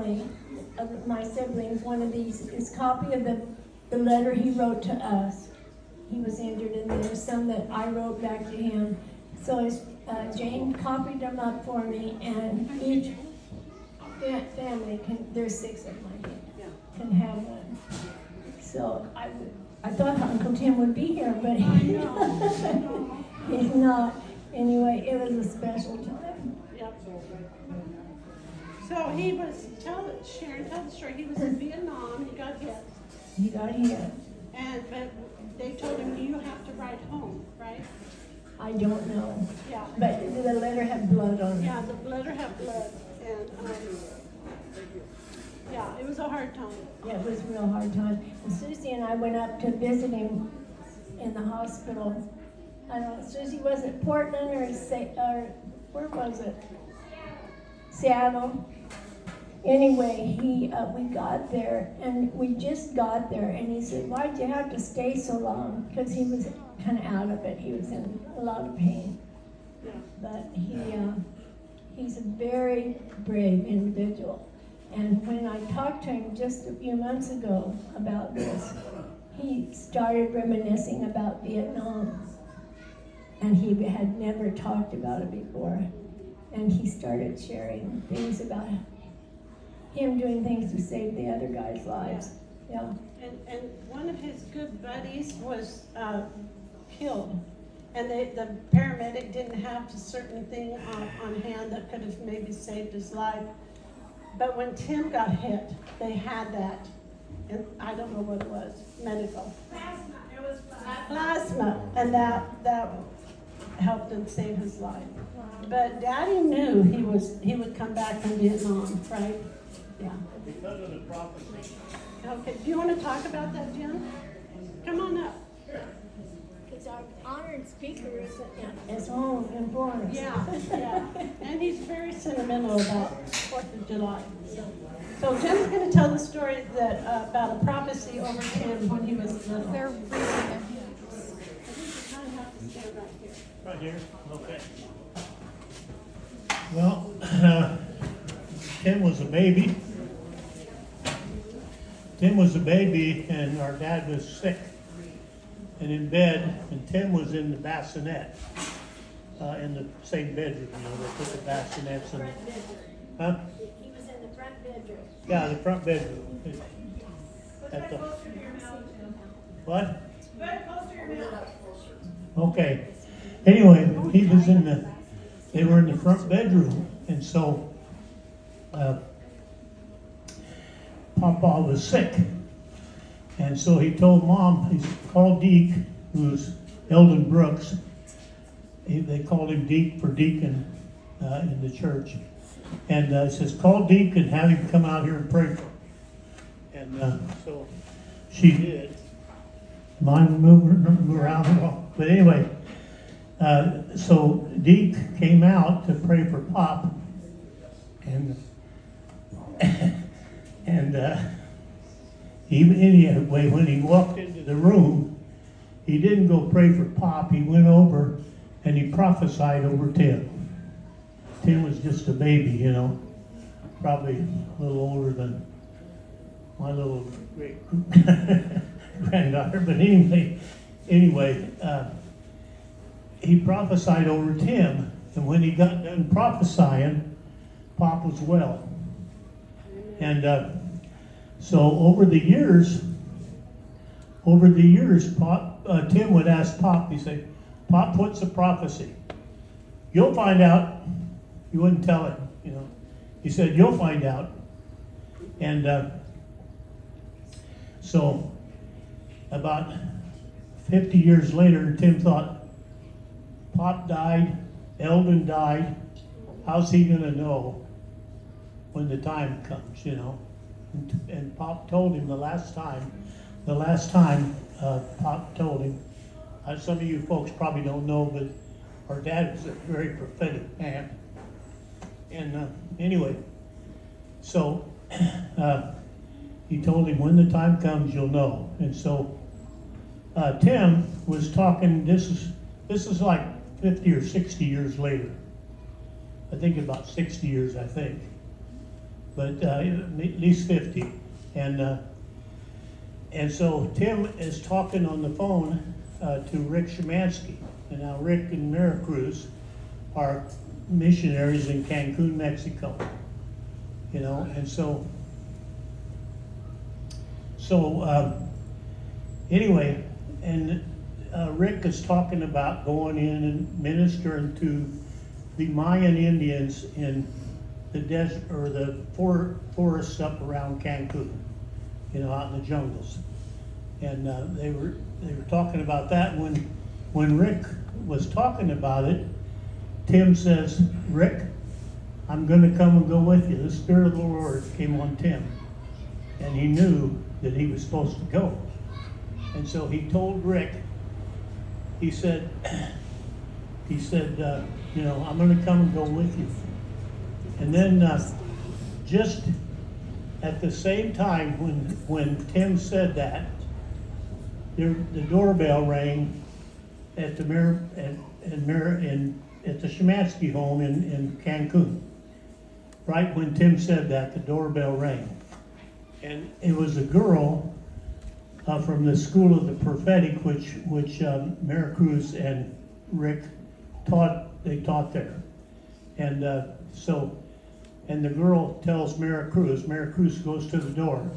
family, of my siblings, one of these is copy of the letter he wrote to us. He was injured, and there's some that I wrote back to him. So Jane copied them up for me, and each family there's 6 of them, I think, can have one. So I thought Uncle Tim would be here, but he's not. Anyway, it was a special time. Yep. So he was, Sharon, tell the story. He was in Vietnam. He got hit. He got hit. But they told him, you have to ride home, right? I don't know. Yeah. But the letter had blood on it. Yeah, the letter had blood. And yeah, it was a hard time. Yeah, it was a real hard time. And Susie and I went up to visit him in the hospital. I don't know, Susie, was it Portland or where was it? Seattle. Anyway, we got there, and we just got there, and he said, why'd you have to stay so long? Because he was kind of out of it. He was in a lot of pain. Yeah. But he's a very brave individual. And when I talked to him just a few months ago about this, he started reminiscing about Vietnam. And he had never talked about it before. And he started sharing things about him doing things to save the other guys' lives. Yeah. And one of his good buddies was killed. And the paramedic didn't have a certain thing on hand that could have maybe saved his life. But when Tim got hit, they had that. And I don't know what it was, medical. Plasma. It was Plasma. And that helped him save his life. But Daddy knew he would come back from Vietnam, right? Yeah. Because of the prophecy. Okay, do you want to talk about that, Jim? Come on up. Because our honored speaker is home in Florence. Yeah. And he's very sentimental about 4th of July. So Jim's going to tell the story about a prophecy over Tim when he was little. They're raising their hands. You kind of have to stand right here. Right here, okay. Well, Tim was a baby. And our dad was sick and in bed, and Tim was in the bassinet, in the same bedroom, they put the bassinets in. Huh? He was in the front bedroom. Yeah, the front bedroom. At the, what? Okay. Anyway, he was they were in the front bedroom, and so Papa was sick. And so he told Mom, he called Deke, who was Eldon Brooks. They called him Deke for deacon in the church. And he says, call Deke and have him come out here and pray for him. And so she did. Mine moved around a lot. But anyway, so Deke came out to pray for Pop. And anyway, when he walked into the room, he didn't go pray for Pop. He went over and he prophesied over Tim. Tim was just a baby, probably a little older than my little great granddaughter. But anyway, he prophesied over Tim, and when he got done prophesying, Pop was well. And so over the years, Tim would ask Pop, he'd say, Pop, what's the prophecy? You'll find out. He wouldn't tell it, He said, you'll find out. And so about 50 years later, Tim thought, Pop died, Eldon died, how's he going to know when the time comes, And Pop told him the last time Pop told him, some of you folks probably don't know, but our dad was a very prophetic man. And anyway, so he told him, when the time comes, you'll know. And so Tim was talking, this is like 50 or 60 years later. I think about 60 years, I think. but at least 50. And so Tim is talking on the phone to Rick Szymanski. And now Rick and Maricruz are missionaries in Cancun, Mexico. You know, and anyway, and Rick is talking about going in and ministering to the Mayan Indians in the desert or the forests up around Cancun, you know, out in the jungles. And they were talking about that. When Rick was talking about it, Tim says, "Rick, I'm going to come and go with you." The Spirit of the Lord came on Tim, and he knew that he was supposed to go. And so he told Rick, he said, you know, "I'm going to come and go with you." And then just at the same time when Tim said that, the doorbell rang at the Szymanski home in Cancun. Right when Tim said that, the doorbell rang. And it was a girl from the School of the Prophetic, which Maricruz and Rick taught there. And and the girl tells Maricruz goes to the door,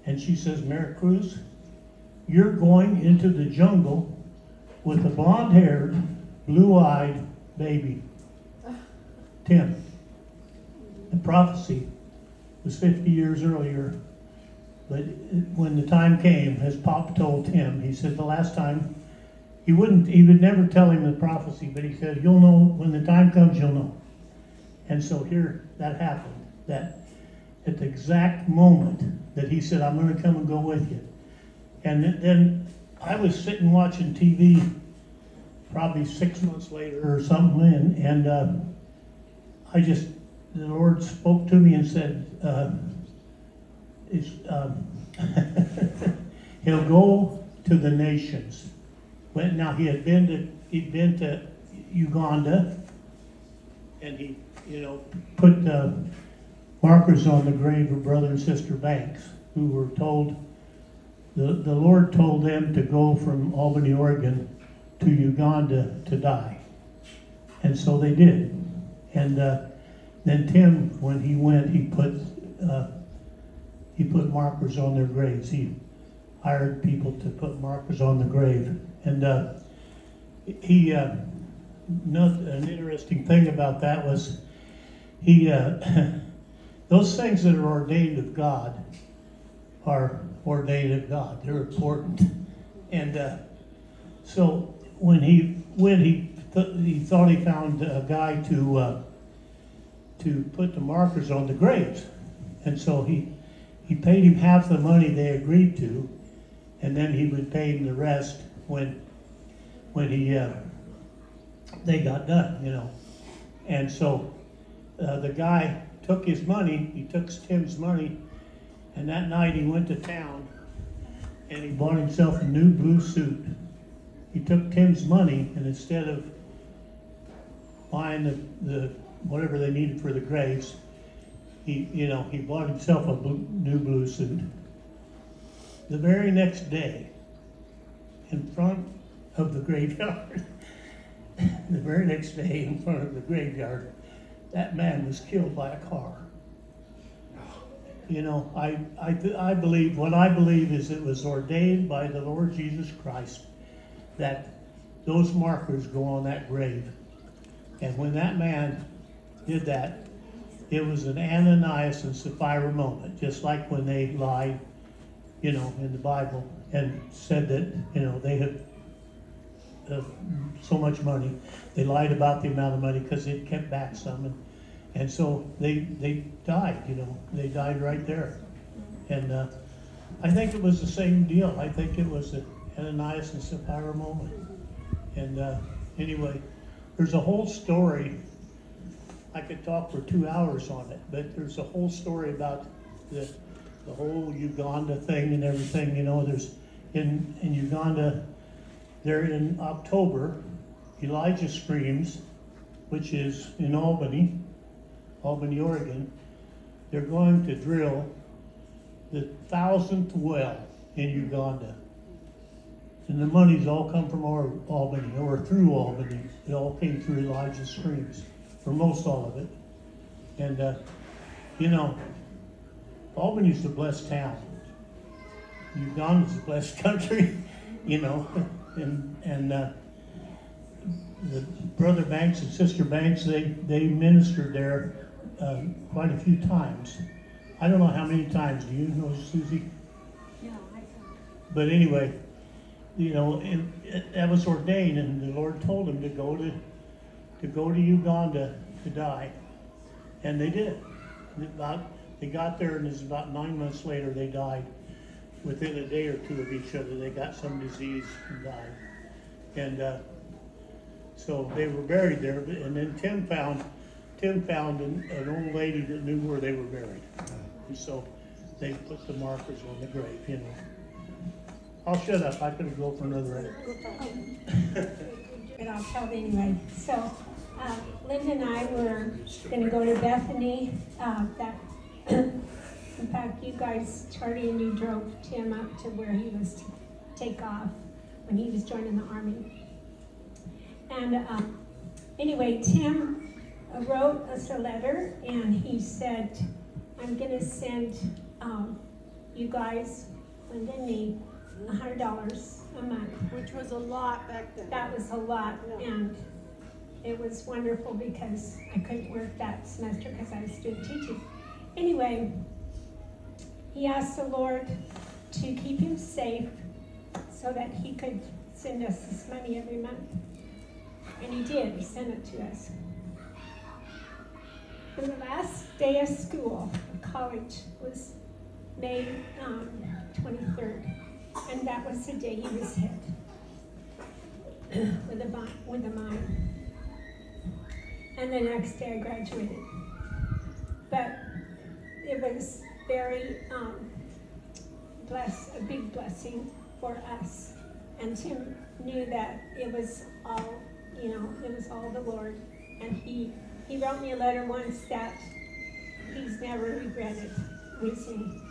and she says, "Maricruz, you're going into the jungle with a blonde-haired, blue-eyed baby, Tim." The prophecy was 50 years earlier, but when the time came, as Pop told Tim, he said the last time, he would never tell him the prophecy, but he said, "You'll know, when the time comes, you'll know." And so here, that happened, that at the exact moment that he said, "I'm going to come and go with you." And then I was sitting watching TV probably 6 months later or something, and the Lord spoke to me and said, he'll go to the nations. Now he'd been to Uganda, and he, you know, put markers on the grave of Brother and Sister Banks, who were told, the Lord told them to go from Albany, Oregon to Uganda to die. And so they did. And then Tim, when he went, he put markers on their graves. He hired people to put markers on the grave. And an interesting thing about that was those things that are ordained of God are ordained of God. They're important. And so when he went, he thought he found a guy to put the markers on the graves. And so he paid him half the money they agreed to, and then he would pay him the rest when they got done, you know. And so the guy took his money, he took Tim's money, and that night he went to town and he bought himself a new blue suit. He took Tim's money, and instead of buying the whatever they needed for the graves, he bought himself a new blue suit. The very next day, in front of the graveyard, that man was killed by a car. You know, I believe, what I believe is it was ordained by the Lord Jesus Christ that those markers go on that grave. And when that man did that, it was an Ananias and Sapphira moment, just like when they lied, you know, in the Bible and said that, you know, they had so much money. They lied about the amount of money because they kept back some, and so they died, you know, they died right there. And I think it was the same deal. I think it was the Ananias and Sapphira moment. And anyway, there's a whole story. I could talk for 2 hours on it, but there's a whole story about the whole Uganda thing and everything. You know, there's in Uganda, there in October, Elijah Screams, which is in Albany, Oregon. they're going to drill the 1,000th well in Uganda. And the money's all come from Albany, or through Albany. It all came through Elijah's streams, for most all of it. And, you know, Albany's a blessed town. Uganda's a blessed country, you know. And the Brother Banks and Sister Banks, they ministered there quite a few times. I don't know how many times. Do you know, Susie? No, I don't. But anyway, you know, that was ordained, and the Lord told him to go to Uganda to die, and they did. They got there, and it was about 9 months later they died. Within a day or two of each other, they got some disease and died. And so they were buried there. And then Tim found an old lady that knew where they were buried, and so they put the markers on the grave. You know. I'll shut up. I could go for another hour. But I'll tell anyway. So, Linda and I were going to go to Bethany. In fact, you guys, Charlie and you drove Tim up to where he was to take off when he was joining the army. And anyway, Tim wrote us a letter, and he said, I'm going to send you guys, Linda and me, $100 a month. Which was a lot back then. That was a lot, Yeah. and it was wonderful because I couldn't work that semester because I was student teaching. Anyway, he asked the Lord to keep him safe so that he could send us this money every month. And he did, he sent it to us. And the last day of school, college, was May 23rd. And that was the day he was hit with a mine. And the next day I graduated. But it was very a big blessing for us. And Tim knew that it was all, you know, it was all the Lord. And he wrote me a letter once that he's never regretted losing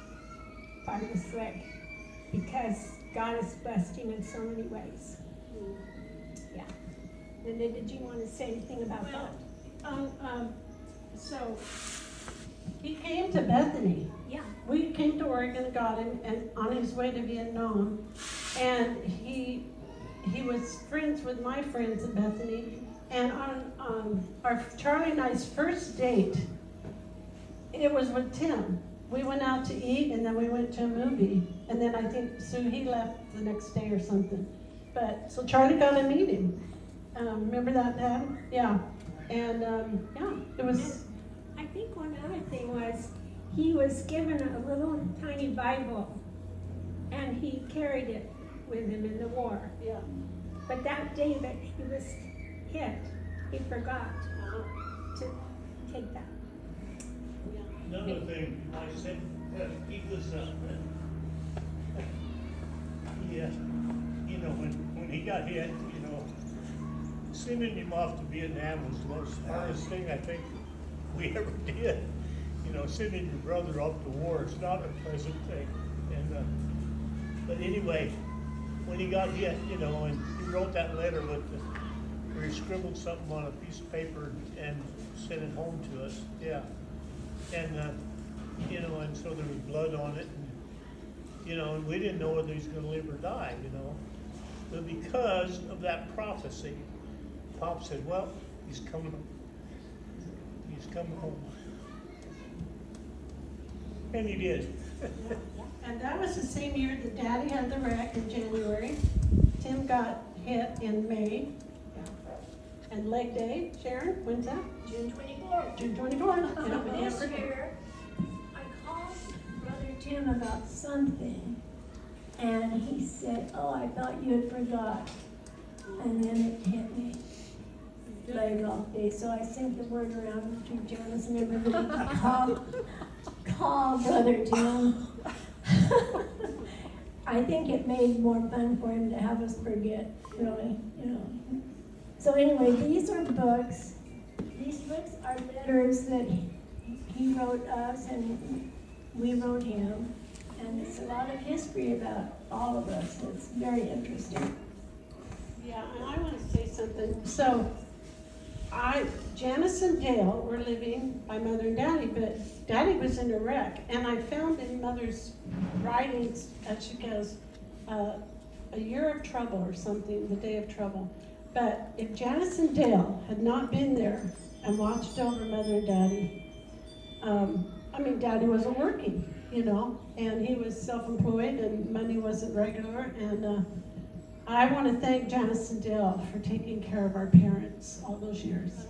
Father Slick, because God has blessed him in so many ways. Yeah. Linda, did you want to say anything about that? So he came to Bethany. Yeah. We came to Oregon and got him, and on his way to Vietnam, and he was friends with my friends in Bethany. And on our Charlie and I's first date, it was with Tim. We went out to eat, and then we went to a movie, and then I think he left the next day or something. But so Charlie got to meet him. Remember that, Dad? Yeah. And yeah, it was. I think one other thing was he was given a little tiny Bible, and he carried it with him in the war. Yeah. But that day that he was hit, he forgot to take that. Another thing, I said, he was, you know, when he got hit, you know, sending him off to Vietnam was the most hardest thing I think we ever did. You know, sending your brother off to war is not a pleasant thing. And but anyway, when he got hit, you know, and he wrote that letter where he scribbled something on a piece of paper and sent it home to us. Yeah. And, you know, and so there was blood on it, and, you know, and we didn't know whether he was going to live or die, you know. But because of that prophecy, Pop said, well, he's coming home. And he did. And that was the same year that Daddy had the wreck in January. Tim got hit in May. And leg day, Sharon, when's that? June 24th. June 24th. This year, I called Brother Tim about something, and he said, oh, I thought you had forgot. And then it hit me, leg off day. So I sent the word around to Janice and everybody to call Brother Tim. I think it made more fun for him to have us forget, really, you know. So anyway, these are books. These books are letters that he wrote us and we wrote him. And it's a lot of history about all of us. It's very interesting. Yeah, and I want to say something. So, Janice and Dale were living by Mother and Daddy, but Daddy was in a wreck. And I found in Mother's writings that she goes, a year of trouble or something, the day of trouble. But if Janice and Dale had not been there and watched over Mother and Daddy, Daddy wasn't working, and he was self-employed and money wasn't regular. And I want to thank Janice and Dale for taking care of our parents all those years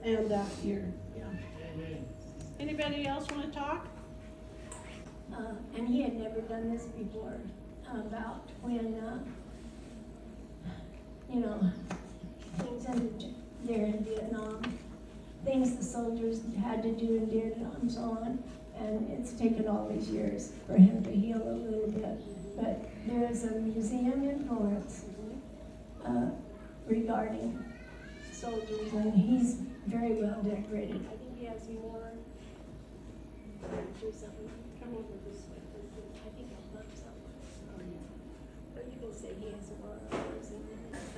and that year. Yeah. Anybody else want to talk? And he had never done this before, about when, things there in Vietnam, things the soldiers had to do and did and so on. And it's taken all these years for him to heal a little bit. But there is a museum in Florence regarding soldiers, and he's very well decorated. I think he has more. Do something. Come over this way. I think I'll bump something. Or you can say he has more hours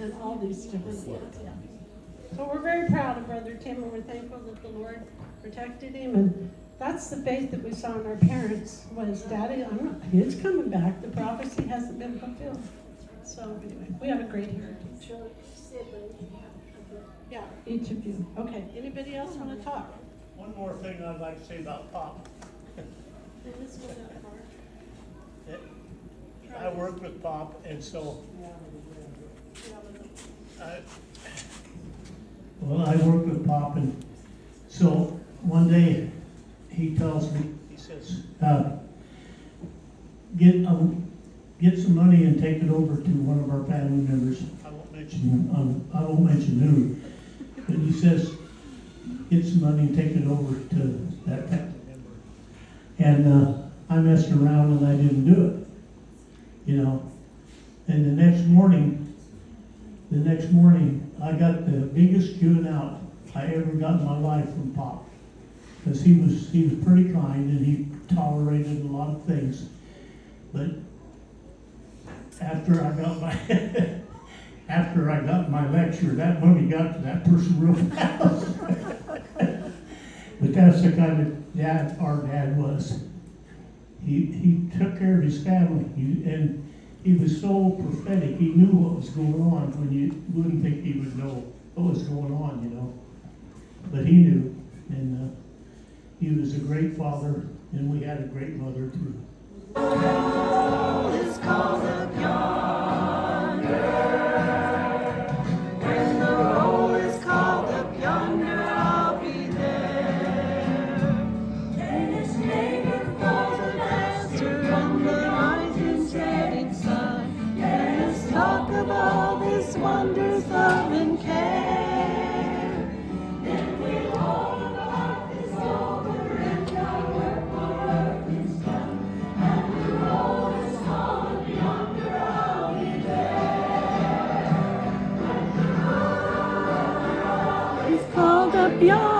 And all these different ones, yeah. So we're very proud of Brother Tim, and we're thankful that the Lord protected him. And that's the faith that we saw in our parents, was Daddy, he's coming back. The prophecy hasn't been fulfilled. So anyway, we have a great heritage. Yeah, each of you. Okay, anybody else want to talk? One more thing I'd like to say about Pop. I work with Pop, and so I work with Pop, and so one day he tells me, he says, get some money and take it over to one of our family members. I won't mention who, but he says, get some money and take it over to that family member. And I messed around and I didn't do it, And the next morning, I got the biggest chewing out I ever got in my life from Pop, because he was pretty kind and he tolerated a lot of things. But after I got my lecture, that money got to that person real fast. But that's the kind of dad our dad was. He took care of his family, and he was so prophetic. He knew what was going on when you wouldn't think he would know what was going on, But he knew, and he was a great father, and we had a great mother too. Is called up yonder. When the roll is called up yonder, I'll be there. Then his neighbor falls a master on the rising setting sun. Let us talk of all this wonders, love and care. Then we'll all of life is over and our work for earth is done. Called up yonder.